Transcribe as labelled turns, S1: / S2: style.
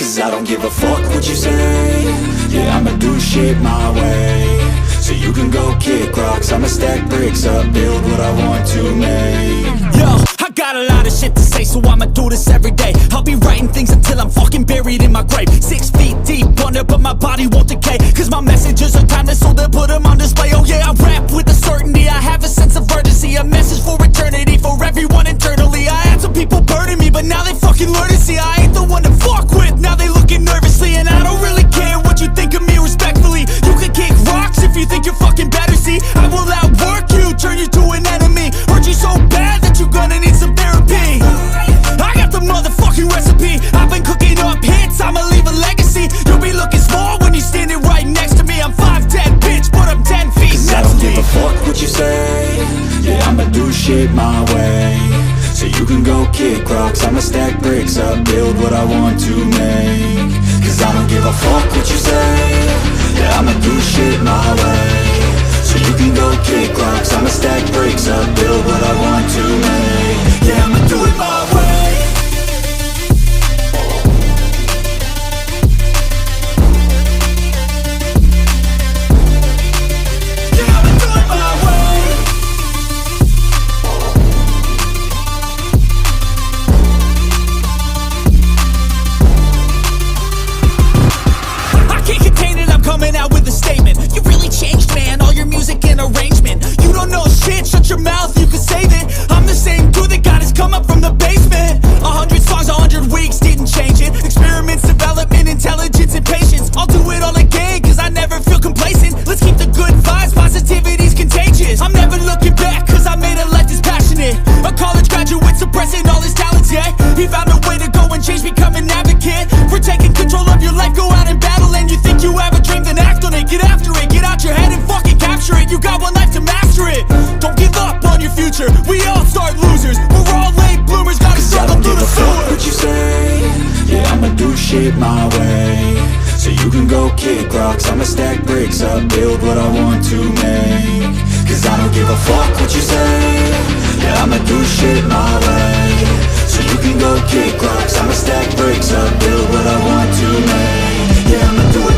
S1: Cause I don't give a fuck what you say. Yeah, I'ma do shit my way. So you can go kick rocks, I'ma stack bricks up, build what I want to make.
S2: Yo, I got a lot of shit to say, so I'ma do this every day. I'll be writing things until I'm fucking buried in my grave. 6 feet deep under, but my body won't decay. Cause my messages are timeless, so they'll put them on display. Oh yeah, I rap with a certainty, I have a sense of urgency. A message for eternity, for everyone internally. I had some people burning me, but now they fucking learn to see I ain't the one to fuck with, now they looking nervously. And I don't really care what you think of me, respectfully. You can kick rocks if you think you're fucking better, see. I will outwork you, turn you to an enemy. Hurt you so bad that you're gonna need some therapy. I got the motherfucking recipe, I've been cooking up hits, I'ma leave a legacy. You'll be looking small when you're standing right next to me. I'm 5'10", bitch, but I'm 10 feet.
S1: Cause I don't give a fuck what you say. Yeah, I'ma do shit my way. So you can go kick rocks, I'ma stack bricks up, build what I want to make. Cause I don't give a fuck what you say. Yeah, I'ma do shit my way. So you can go kick rocks, I'ma stack bricks up, build what I want to make. Yeah, I'ma do it my way.
S2: Coming out with a statement. You really changed, man, all your music and arrangement. You don't know shit, shut your mouth, you can save it. I'm the same dude that got his come up from the basement. 100 songs, 100 weeks, didn't change it. Experiments, development, intelligence, and patience. I'll do it all again, cause I never feel complacent. Let's keep the good vibes, positivity's contagious. I'm never looking back, cause I made a life that's passionate. A college graduate suppressing all his talents, yeah. He found a way to go and change, become an advocate. For taking control of your life, go out and battle. And you think you have a dream, then act on it. Get after it, get out your head and fucking capture it. You got one life to master it. Don't give up on your future, we all start losers. We're all late bloomers, gotta struggle through the sewer.
S1: I don't give a fuck what you say. Yeah, I'ma do shit my way. So you can go kick rocks, I'ma stack bricks up, build what I want to make. Cause I don't give a fuck what you say. Yeah, I'ma do shit my way. So you can go kick rocks, I'ma stack bricks up, build what I want to make. Yeah, I'ma do it